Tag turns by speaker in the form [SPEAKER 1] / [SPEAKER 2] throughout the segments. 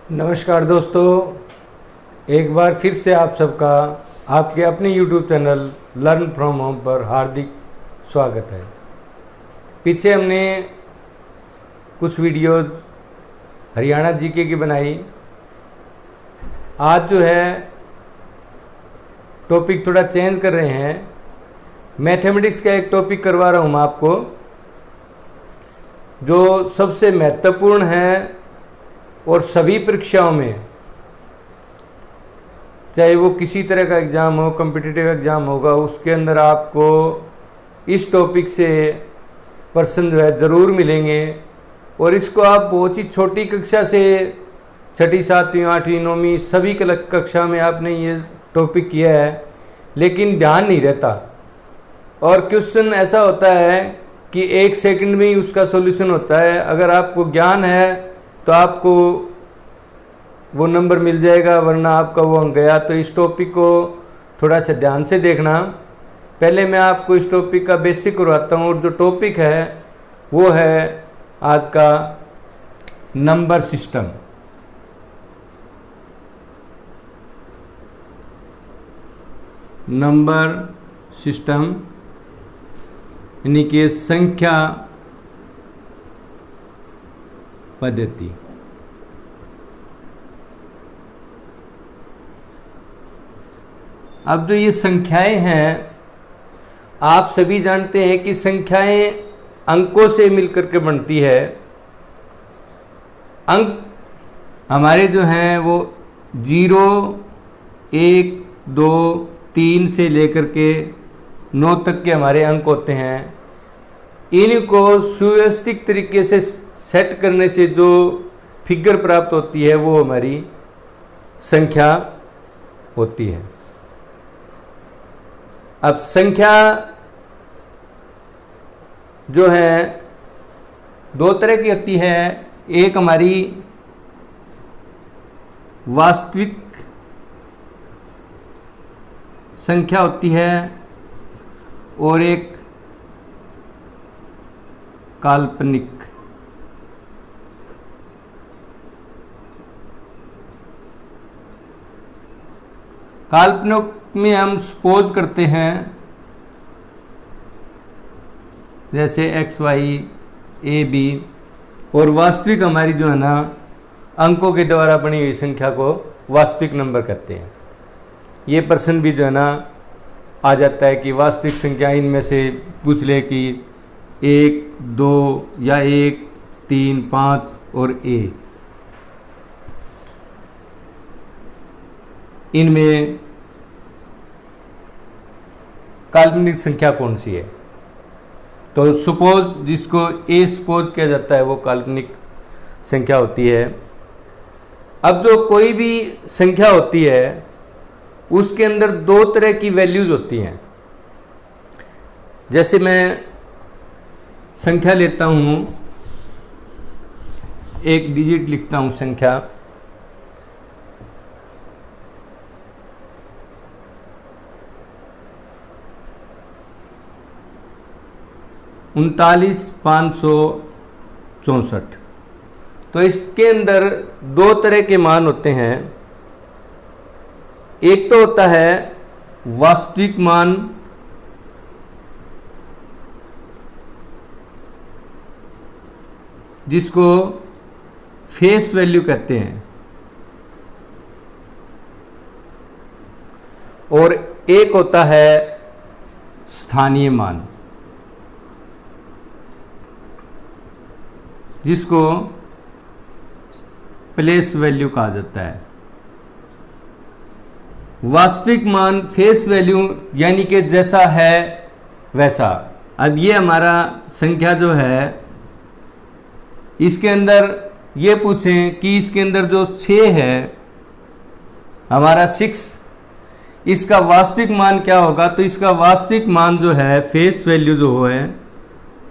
[SPEAKER 1] नमस्कार दोस्तों, एक बार फिर से आप सबका आपके अपने YouTube channel learn from home पर हार्दिक स्वागत है। पीछे हमने कुछ वीडियो हरियाणा जीके की बनाई। आज जो है टॉपिक थोड़ा चेंज कर रहे हैं। मैथमेटिक्स का एक टॉपिक करवा रहा हूँ मैं आपको, जो सबसे महत्वपूर्ण है और सभी परीक्षाओं में, चाहे वो किसी तरह का एग्ज़ाम हो, कॉम्पिटिटिव एग्ज़ाम होगा, उसके अंदर आपको इस टॉपिक से प्रश्न जो है ज़रूर मिलेंगे। और इसको आप बहुत ही छोटी कक्षा से, छठी, सातवीं, आठवीं, नौवीं सभी कक्षा में आपने ये टॉपिक किया है, लेकिन ध्यान नहीं रहता। और क्वेश्चन ऐसा होता है कि 1 सेकंड में ही उसका सॉल्यूशन होता है। अगर आपको ज्ञान है तो आपको वो नंबर मिल जाएगा, वरना आपका वो अंक गया। तो इस टॉपिक को थोड़ा सा ध्यान से देखना। पहले मैं आपको इस टॉपिक का बेसिक करवाता हूँ। और जो टॉपिक है वो है आज का नंबर सिस्टम। नंबर सिस्टम यानी कि संख्या पद्धति। अब जो ये संख्याएं हैं, आप सभी जानते हैं कि संख्याएं अंकों से मिलकर के बनती है। अंक हमारे जो हैं वो 0, 1, 2, 3 से लेकर के 9 तक के हमारे अंक होते हैं। इनको सुव्यवस्थित तरीके से सेट करने से जो फिगर प्राप्त होती है वो हमारी संख्या होती है। अब संख्या जो है 2 तरह की होती है। एक हमारी वास्तविक संख्या होती है और एक काल्पनिक। काल्पनिक में हम सपोज करते हैं, जैसे x, y, a, b। और वास्तविक हमारी जो है ना, अंकों के द्वारा बनी हुई संख्या को वास्तविक नंबर कहते हैं। ये प्रश्न भी जो है ना आ जाता है कि वास्तविक संख्या इनमें से पूछ ले कि 1, 2 या 1, 3, 5 और a, इनमें काल्पनिक संख्या कौन सी है। तो सपोज, जिसको ए सपोज किया जाता है, वो काल्पनिक संख्या होती है। अब जो कोई भी संख्या होती है उसके अंदर 2 तरह की वैल्यूज होती हैं। जैसे मैं संख्या लेता हूँ, एक डिजिट लिखता हूँ संख्या, उनतालीस 564। तो इसके अंदर 2 तरह के मान होते हैं। एक तो होता है वास्तविक मान, जिसको फेस वैल्यू कहते हैं, और एक होता है स्थानीय मान, जिसको प्लेस वैल्यू कहा जाता है। वास्तविक मान फेस वैल्यू यानी कि जैसा है वैसा। अब ये हमारा संख्या जो है, इसके अंदर ये पूछें कि इसके अंदर जो 6 है, हमारा 6, इसका वास्तविक मान क्या होगा। तो इसका वास्तविक मान जो है, फेस वैल्यू जो है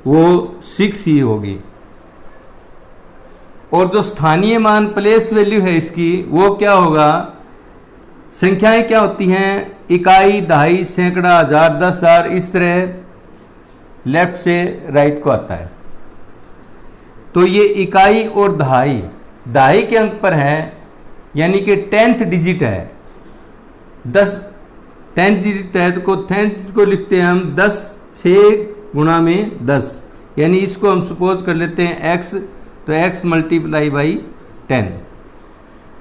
[SPEAKER 1] वो 6 ही होगी। और जो स्थानीय मान प्लेस वैल्यू है इसकी, वो क्या होगा। संख्याएं क्या होती हैं, इकाई, दहाई, सैकड़ा, हजार, 10,000, इस तरह लेफ्ट से राइट को आता है। तो ये इकाई और दहाई, दहाई के अंक पर हैं यानी कि 10th डिजिट है, 10th डिजिट है तो 10th को लिखते हैं हम 10 6 गुणा में 10, यानी इसको हम सपोज कर लेते हैं x, तो x मल्टीप्लाई बाई 10।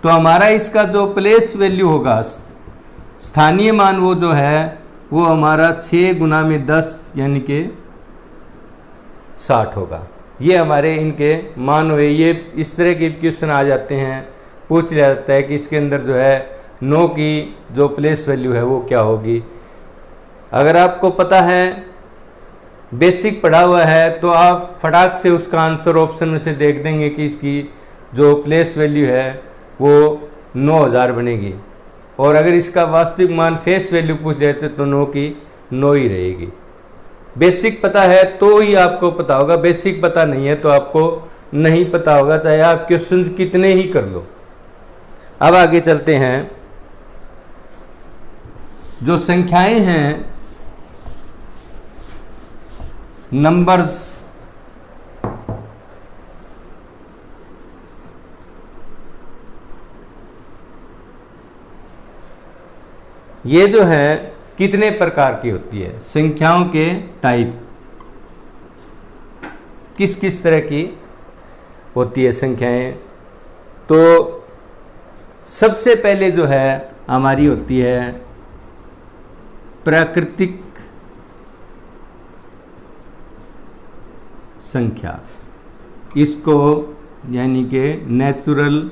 [SPEAKER 1] तो हमारा इसका जो प्लेस वैल्यू होगा, स्थानीय मान वो जो है वो हमारा 6 गुणा में 10 यानी कि 60 होगा। ये हमारे इनके मान हुए। ये इस तरह के क्वेश्चन आ जाते हैं, पूछ लिया जाता है कि इसके अंदर जो है 9 की जो प्लेस वैल्यू है वो क्या होगी। अगर आपको पता है, बेसिक पढ़ा हुआ है, तो आप फटाक से उसका आंसर ऑप्शन में से देख देंगे कि इसकी जो प्लेस वैल्यू है वो 9000 बनेगी। और अगर इसका वास्तविक मान फेस वैल्यू पूछ लेते तो 9 की 9 ही रहेगी। बेसिक पता है तो ही आपको पता होगा, बेसिक पता नहीं है तो आपको नहीं पता होगा, चाहे आप क्वेश्चंस कितने ही कर लो। अब आगे चलते हैं। जो संख्याएं हैं, नंबर्स, ये जो है कितने प्रकार की होती है, संख्याओं के टाइप किस किस तरह की होती है संख्याएं। तो सबसे पहले जो है हमारी होती है प्राकृतिक संख्या, इसको यानी कि नेचुरल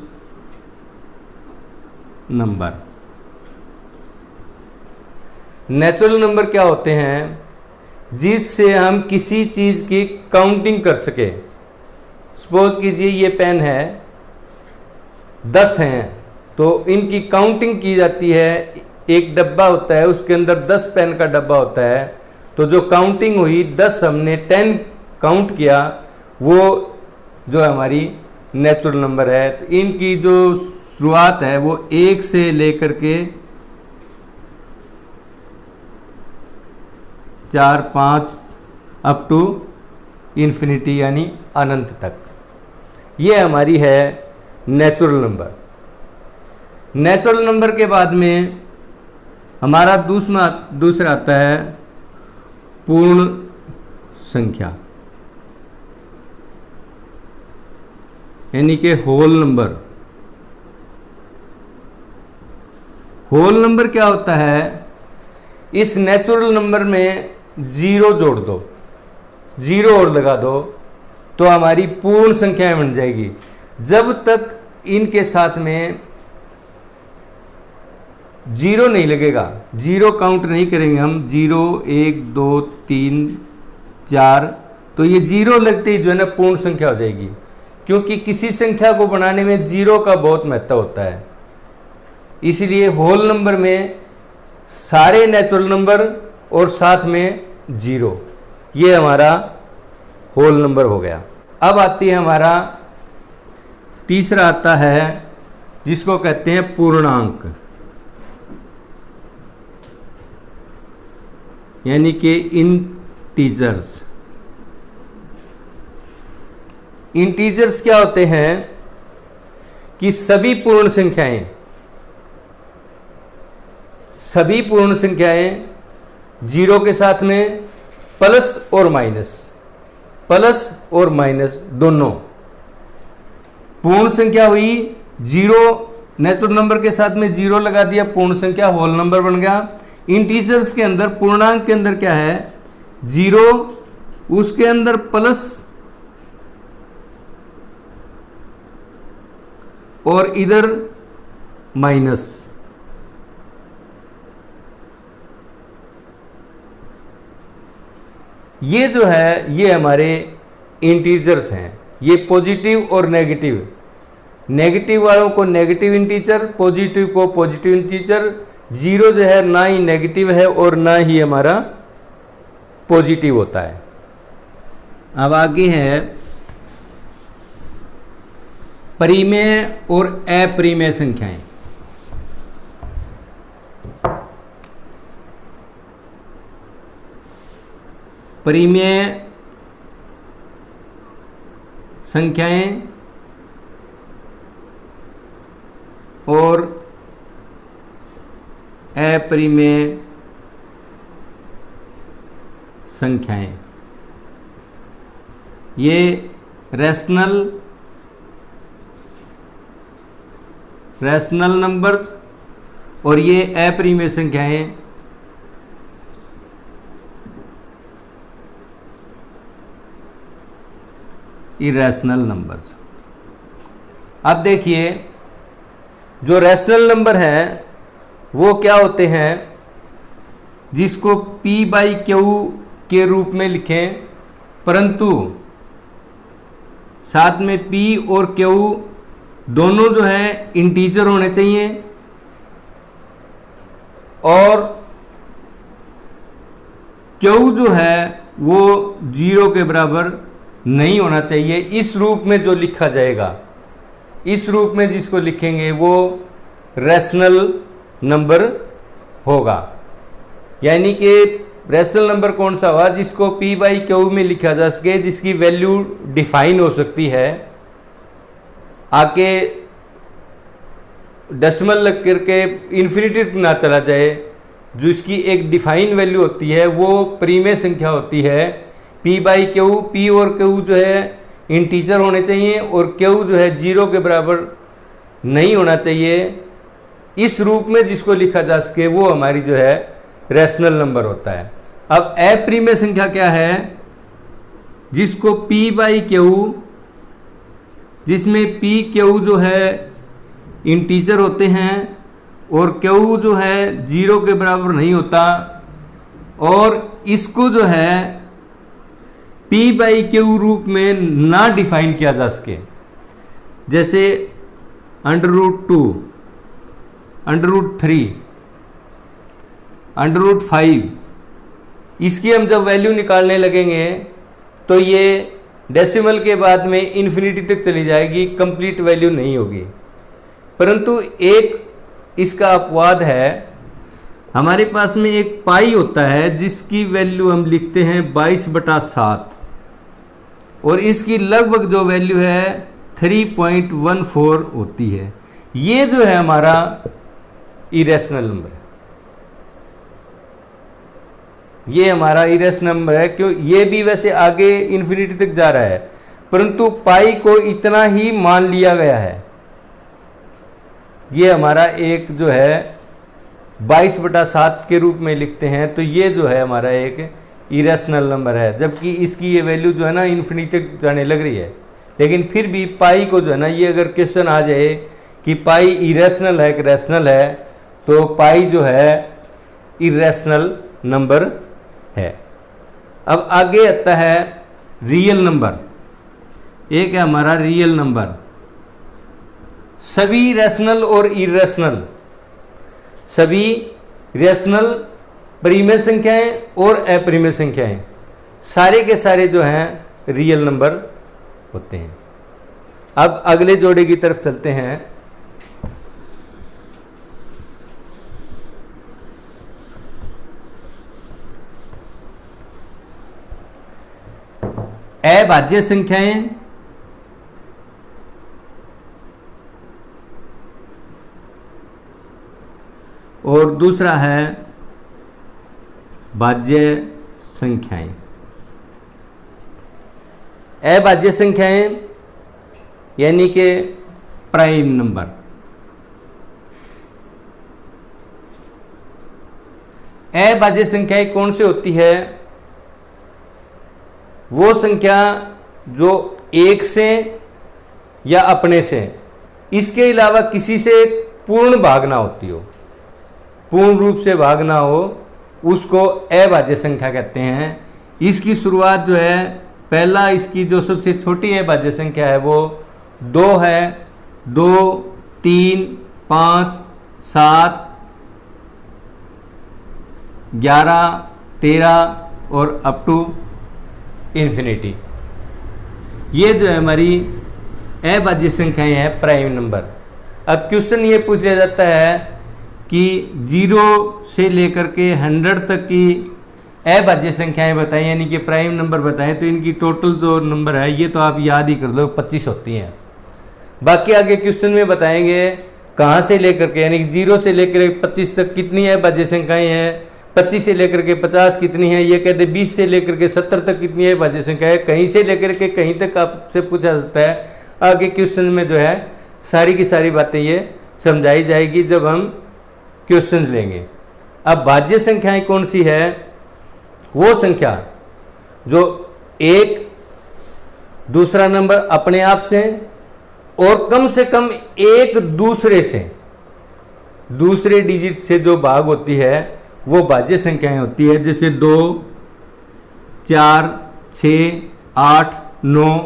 [SPEAKER 1] नंबर। नेचुरल नंबर क्या होते हैं? जिससे हम किसी चीज़ की काउंटिंग कर सके। सपोज कीजिए ये पेन है, 10 हैं, तो इनकी काउंटिंग की जाती है। एक डब्बा होता है, उसके अंदर 10 पेन का डब्बा होता है, तो जो काउंटिंग हुई 10, हमने 10 काउंट किया, वो जो हमारी नेचुरल नंबर है। तो इनकी जो शुरुआत है वो 1 से लेकर के 4 5 अप टू इन्फिनिटी यानी अनंत तक, ये हमारी है नेचुरल नंबर। नेचुरल नंबर के बाद में हमारा दूसरा आता है पूर्ण संख्या, यानी कि होल नंबर। होल नंबर क्या होता है? इस नेचुरल नंबर में 0 जोड़ दो, 0 और लगा दो, तो हमारी पूर्ण संख्याएं बन जाएगी। जब तक इनके साथ में 0 नहीं लगेगा, 0 काउंट नहीं करेंगे हम, 0 1 2 3 4, तो ये 0 लगते ही जो है ना पूर्ण संख्या हो जाएगी। क्योंकि किसी संख्या को बनाने में 0 का बहुत महत्व होता है। इसलिए होल नंबर में सारे नेचुरल नंबर और साथ में 0, ये हमारा होल नंबर हो गया। अब आती है हमारा तीसरा आता है जिसको कहते हैं पूर्णांक, यानी कि इंटीजर्स। इंटीजर्स क्या होते हैं कि सभी पूर्ण संख्याएं 0 के साथ में प्लस और माइनस दोनों। पूर्ण संख्या हुई 0, नेचुरल नंबर के साथ में 0 लगा दिया, पूर्ण संख्या होल नंबर बन गया। इंटीजर्स के अंदर, पूर्णांक के अंदर क्या है? 0, उसके अंदर प्लस और इधर माइनस। ये जो है ये हमारे इंटीजर्स हैं। ये पॉजिटिव और नेगेटिव, नेगेटिव वालों को नेगेटिव इंटीजर, पॉजिटिव को पॉजिटिव इंटीजर। 0 जो है ना ही नेगेटिव है और ना ही हमारा पॉजिटिव होता है। अब आगे है परिमेय और अपरिमेय संख्याएं। परिमेय संख्याएं और अपरिमेय संख्याएं, ये रैशनल नंबर्स और ये अपरिमेय संख्याएं इरेशनल नंबर्स। अब देखिए, जो रैशनल नंबर हैं वो क्या होते हैं, जिसको P बाई क्यू के रूप में लिखें, परंतु साथ में P और Q दोनों जो है इंटीजर होने चाहिए और Q जो है वो 0 के बराबर नहीं होना चाहिए। इस रूप में जो लिखा जाएगा, इस रूप में जिसको लिखेंगे वो रैशनल नंबर होगा। यानी कि रैशनल नंबर कौन सा हुआ, जिसको P बाई क्यू में लिखा जा सके, जिसकी वैल्यू डिफाइन हो सकती है, आके डेसिमल लग करके इन्फिनिटी तक ना चला जाए, जो इसकी एक डिफाइन वैल्यू होती है वो परिमेय संख्या होती है। P बाई क्यू, P और Q जो है इंटीजर होने चाहिए और Q जो है 0 के बराबर नहीं होना चाहिए। इस रूप में जिसको लिखा जा सके वो हमारी जो है रैशनल नंबर होता है। अब अपरिमेय संख्या क्या है, जिसको P बाई क्यू, जिसमें P Q जो है इंटीजर होते हैं और Q जो है 0 के बराबर नहीं होता, और इसको जो है P बाई क्यू रूप में ना डिफाइन किया जा सके, जैसे √2, √3, √5, इसकी हम जब वैल्यू निकालने लगेंगे तो ये डेसिमल के बाद में इन्फिनिटी तक चली जाएगी, कंप्लीट वैल्यू नहीं होगी। परंतु एक इसका अपवाद है, हमारे पास में एक पाई होता है जिसकी वैल्यू हम लिखते हैं 22/7 और इसकी लगभग जो वैल्यू है 3.14 होती है। ये जो है हमारा इरेशनल नंबर है, ये हमारा इरेशनल नंबर है। क्यों, ये भी वैसे आगे इन्फिनिटी तक जा रहा है, परंतु पाई को इतना ही मान लिया गया है। ये हमारा एक जो है 22/7 के रूप में लिखते हैं, तो ये जो है हमारा एक इरेशनल नंबर है, जबकि इसकी ये वैल्यू जो है ना इन्फिनिटी तक जाने लग रही है। लेकिन फिर भी पाई को जो है ना, ये अगर क्वेश्चन आ जाए कि पाई इरेशनल है कि रैशनल है, तो पाई जो है इरेशनल नंबर है। अब आगे आता है रियल नंबर। एक है हमारा रियल नंबर। सभी रैशनल और इरेशनल, सभी रैशनल परिमेय संख्याएं और अपरिमेय संख्याएं, सारे के सारे जो हैं रियल नंबर होते हैं। अब अगले जोड़े की तरफ चलते हैं। अभाज्य संख्याएं और दूसरा है भाज्य संख्याएं। अभाज्य संख्याएं यानी कि प्राइम नंबर। अभाज्य संख्याएं कौन सी होती है, वो संख्या जो एक से या अपने से, इसके अलावा किसी से पूर्ण भाग ना होती हो, पूर्ण रूप से भाग ना हो, उसको अभाज्य संख्या कहते हैं। इसकी शुरुआत जो है, पहला इसकी जो सबसे छोटी अभाज्य संख्या है वो 2 है। 2, 3, 5, 7, 11, 13 और अप टू इन्फिनिटी। ये जो है हमारी अभाज्य संख्याएं हैं, प्राइम नंबर। अब क्वेश्चन ये पूछ लिया जाता है कि 0 से लेकर के 100 तक की अभाज्य संख्याएं बताएं, यानी कि प्राइम नंबर बताएं, तो इनकी टोटल जो नंबर है ये तो आप याद ही कर लो, 25 होती हैं। बाकी आगे क्वेश्चन में बताएंगे कहाँ से लेकर के, यानी 0 से लेकर 25 तक कितनी है भाज्य संख्याएं हैं, 25 से लेकर के 50 कितनी है, ये कहते 20 से लेकर के 70 तक कितनी है भाज्य संख्या है। कहीं से लेकर के कहीं तक आपसे पूछा जाता है। आगे क्वेश्चन में जो है सारी की सारी बातें ये समझाई जाएगी जब हम क्वेश्चन लेंगे। अब भाज्य संख्याएं कौन सी है, वो संख्या जो एक दूसरा नंबर अपने आप से और कम से कम एक दूसरे से, दूसरे डिजिट से जो भाग होती है वो भाज्य संख्याएं होती है। जैसे 2, 4, 6, 8, 9,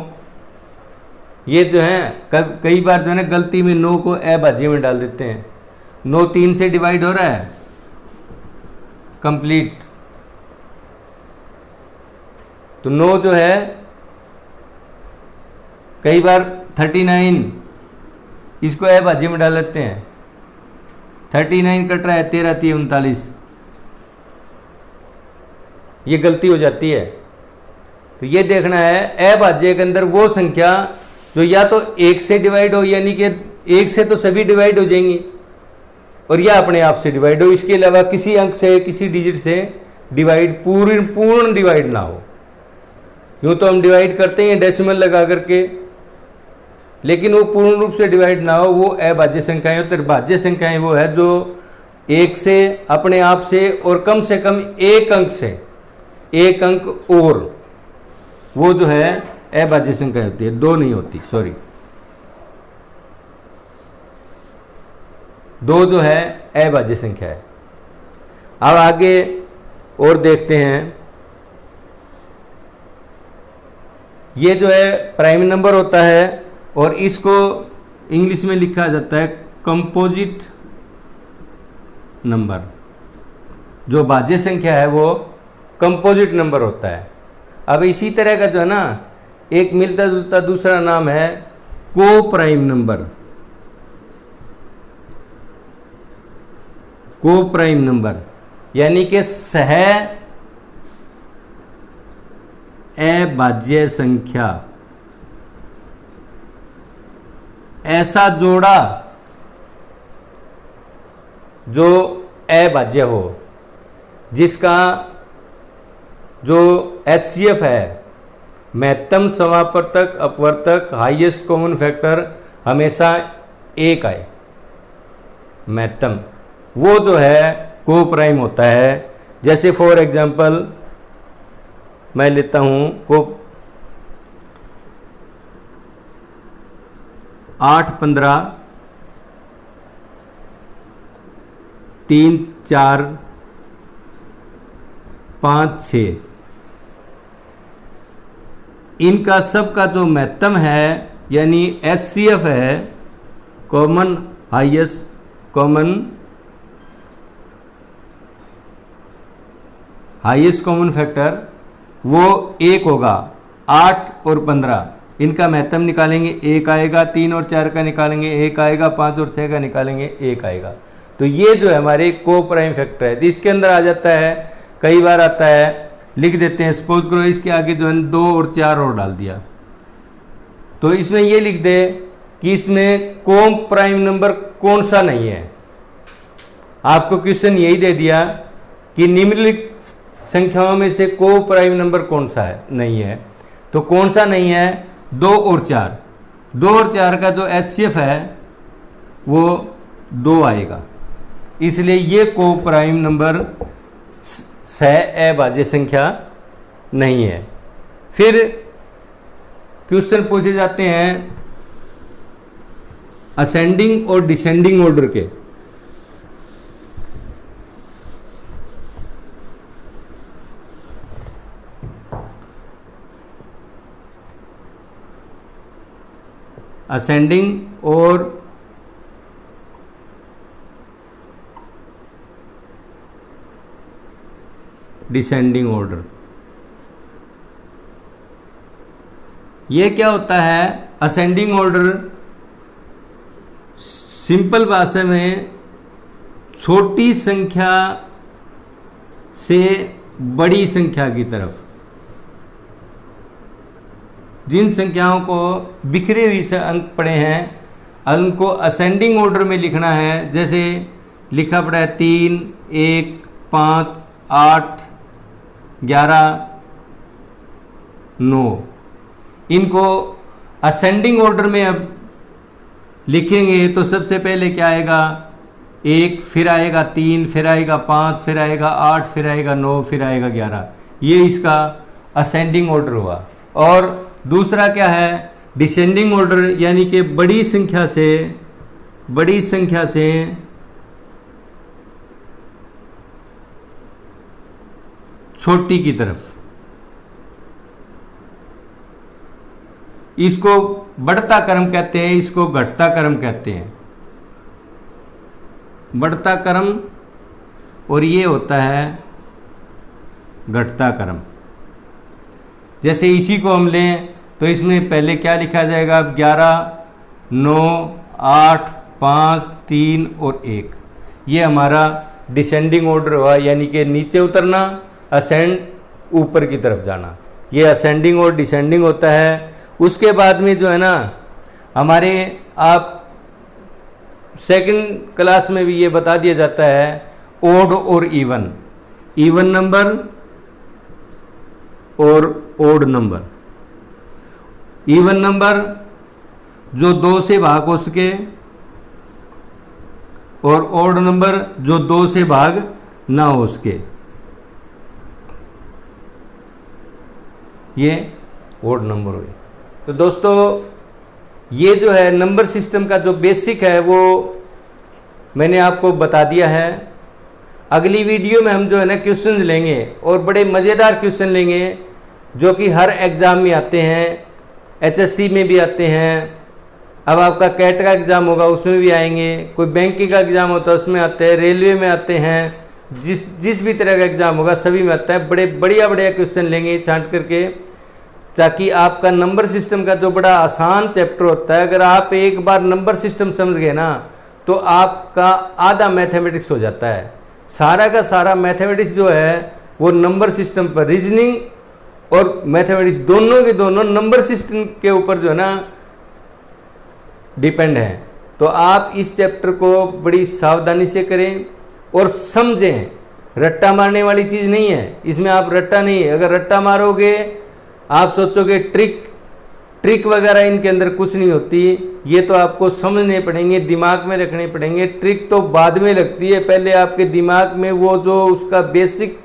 [SPEAKER 1] ये जो है कई बार जो है ना गलती में 9 को अभाज्य में डाल देते हैं। 9 3 से डिवाइड हो रहा है, कंप्लीट। तो 9 जो है कई बार 39 इसको अभाज्य में डाल लेते हैं। 39 कट रहा है, 13 3 39, ये गलती हो जाती है। तो ये देखना है अभाज्य के अंदर वो संख्या जो या तो 1 से डिवाइड हो, यानी कि 1 से तो सभी डिवाइड हो जाएंगी, और या अपने आप से डिवाइड हो, इसके अलावा किसी अंक से किसी डिजिट से डिवाइड पूर्ण डिवाइड ना हो। यूँ तो हम डिवाइड करते हैं डेसिमल लगा करके, लेकिन वो पूर्ण रूप से डिवाइड ना हो, वो अभाज्य संख्याएं होती है। भाज्य संख्याएं वो है जो 1 से, अपने आप से और कम से कम एक अंक से, एक अंक और, वो जो है अभाज्य संख्या होती है। 2 नहीं होती, सॉरी, 2 जो है अभाज्य संख्या है। अब आगे और देखते हैं। ये जो है प्राइम नंबर होता है और इसको इंग्लिश में लिखा जाता है कंपोजिट नंबर। जो भाज्य संख्या है वो कंपोजिट नंबर होता है। अब इसी तरह का जो है ना एक मिलता जुलता दूसरा नाम है को प्राइम नंबर। को प्राइम नंबर यानी कि सह अभाज्य संख्या, ऐसा जोड़ा जो अभाज्य हो, जिसका जो HCF है, महत्तम समापवर्तक अपवर्तक हाईएस्ट कॉमन फैक्टर हमेशा 1 आए, महत्तम, वो जो है को प्राइम होता है। जैसे फॉर एग्जांपल मैं लेता हूं को 8 15 3 4 5 6, इनका सबका जो महत्तम है यानी HCF है, कॉमन हाईएस्ट कॉमन फैक्टर, वो 1 होगा। 8 और 15 इनका महत्तम निकालेंगे 1 आएगा, 3 और 4 का निकालेंगे 1 आएगा, 5 और 6 का निकालेंगे 1 आएगा। तो ये जो है हमारे को प्राइम फैक्टर है। तो इसके अंदर आ जाता है, कई बार आता है, लिख देते हैं, सपोज करो इसके आगे जो है 2 और 4 और डाल दिया, तो इसमें ये लिख दे कि इसमें को प्राइम नंबर कौन सा नहीं है। आपको क्वेश्चन यही दे दिया कि निम्नलिखित संख्याओं में से को प्राइम नंबर कौन सा है, नहीं है। तो कौन सा नहीं है? 2 और 4। 2 और 4 का जो HCF है वो 2 आएगा, इसलिए ये को प्राइम नंबर सह अभाज्य संख्या नहीं है। फिर क्वेश्चन पूछे जाते हैं असेंडिंग और डिसेंडिंग ऑर्डर के। असेंडिंग और डिसेंडिंग ऑर्डर, ये क्या होता है? असेंडिंग ऑर्डर सिंपल भाषा में छोटी संख्या से बड़ी संख्या की तरफ, जिन संख्याओं को बिखरे हुए से अंक पड़े हैं उनको असेंडिंग ऑर्डर में लिखना है। जैसे लिखा पड़ा है 3, 1, 5, 8, 11, 9, इनको असेंडिंग ऑर्डर में अब लिखेंगे तो सबसे पहले क्या आएगा 1, फिर आएगा 3, फिर आएगा 5, फिर आएगा 8, फिर आएगा 9, फिर आएगा 11। ये इसका असेंडिंग ऑर्डर हुआ। और दूसरा क्या है डिसेंडिंग ऑर्डर, यानी कि बड़ी संख्या से छोटी की तरफ। इसको बढ़ता क्रम कहते हैं, इसको घटता क्रम कहते हैं। बढ़ता क्रम और ये होता है घटता क्रम। जैसे इसी को हम लें तो इसमें पहले क्या लिखा जाएगा, अब 11, 9, 8, 5, 3 और 1। ये हमारा डिसेंडिंग ऑर्डर हुआ, यानी कि नीचे उतरना, असेंड ऊपर की तरफ जाना। ये असेंडिंग और डिसेंडिंग होता है। उसके बाद में जो है ना हमारे आप सेकंड क्लास में भी ये बता दिया जाता है ओड और इवन नंबर और ओड नंबर। इवन नंबर जो 2 से भाग हो सके और ओड नंबर जो 2 से भाग ना हो सके, ये ओड नंबर हुए। तो दोस्तों ये जो है नंबर सिस्टम का जो बेसिक है वो मैंने आपको बता दिया है। अगली वीडियो में हम जो है ना क्वेश्चन लेंगे और बड़े मज़ेदार क्वेश्चन लेंगे जो कि हर एग्ज़ाम में आते हैं, एचएससी में भी आते हैं। अब आपका कैट का एग्ज़ाम होगा उसमें भी आएंगे, कोई बैंकिंग का एग्ज़ाम होता है उसमें आते हैं, रेलवे में आते हैं, जिस भी तरह का एग्ज़ाम होगा सभी में आता है। बड़े बढ़िया क्वेश्चन लेंगे छांट करके, ताकि आपका नंबर सिस्टम का जो बड़ा आसान चैप्टर होता है, अगर आप एक बार नंबर सिस्टम समझ गए ना तो आपका आधा मैथमेटिक्स हो जाता है। सारा का सारा मैथमेटिक्स जो है वो नंबर सिस्टम पर, रीजनिंग और मैथमेटिक्स दोनों के दोनों नंबर सिस्टम के ऊपर जो है ना डिपेंड है। तो आप इस चैप्टर को बड़ी सावधानी से करें और समझें। रट्टा मारने वाली चीज़ नहीं है इसमें, आप रट्टा नहीं है। अगर रट्टा मारोगे आप सोचोगे ट्रिक वगैरह इनके अंदर कुछ नहीं होती। ये तो आपको समझने पड़ेंगे, दिमाग में रखने पड़ेंगे। ट्रिक तो बाद में लगती है, पहले आपके दिमाग में वो जो उसका बेसिक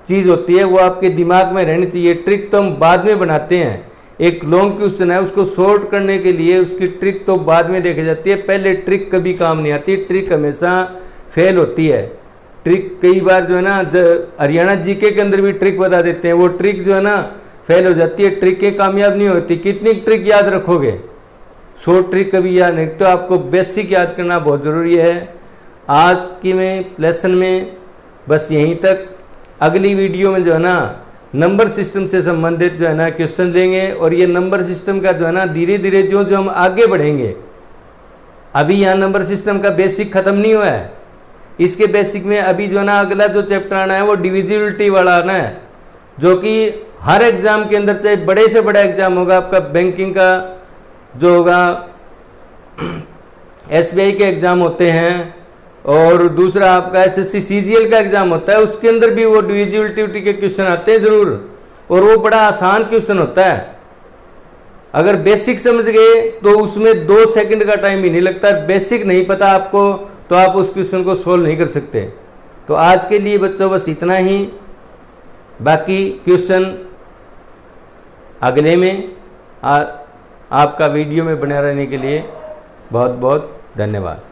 [SPEAKER 1] चीज़ होती है वो आपके दिमाग में रहनी चाहिए। ट्रिक तो हम बाद में बनाते हैं। एक लॉन्ग क्वेश्चन है उसको शॉर्ट करने के लिए उसकी ट्रिक तो बाद में देखी जाती है, पहले ट्रिक कभी काम नहीं आती। ट्रिक हमेशा फेल होती है। ट्रिक कई बार जो है ना हरियाणा जीके के अंदर भी ट्रिक बता देते हैं, वो ट्रिक जो है ना फेल हो जाती है। ट्रिकें कामयाब नहीं होती। कितनी ट्रिक याद रखोगे, शॉर्ट ट्रिक कभी याद नहीं। तो आपको बेसिक याद करना बहुत ज़रूरी है। आज की लेसन में बस यहीं तक। अगली वीडियो में जो है ना नंबर सिस्टम से संबंधित जो है ना क्वेश्चन लेंगे और ये नंबर सिस्टम का जो है ना धीरे धीरे जो हम आगे बढ़ेंगे। अभी यहाँ नंबर सिस्टम का बेसिक ख़त्म नहीं हुआ है। इसके बेसिक में अभी जो है ना अगला जो चैप्टर आना है वो डिविजिबिलिटी वाला आना है, जो कि हर एग्ज़ाम के अंदर, चाहे बड़े से बड़ा एग्ज़ाम होगा, आपका बैंकिंग का जो होगा, एसबीआई के एग्ज़ाम होते हैं और दूसरा आपका एसएससी सीजीएल का एग्ज़ाम होता है, उसके अंदर भी वो डिविजिबिलिटी के क्वेश्चन आते हैं ज़रूर। और वो बड़ा आसान क्वेश्चन होता है। अगर बेसिक समझ गए तो उसमें 2 सेकंड का टाइम ही नहीं लगता। बेसिक नहीं पता आपको तो आप उस क्वेश्चन को सोल्व नहीं कर सकते। तो आज के लिए बच्चों बस इतना ही। बाकी क्वेश्चन अगले में। आपका वीडियो में बने रहने के लिए बहुत बहुत धन्यवाद।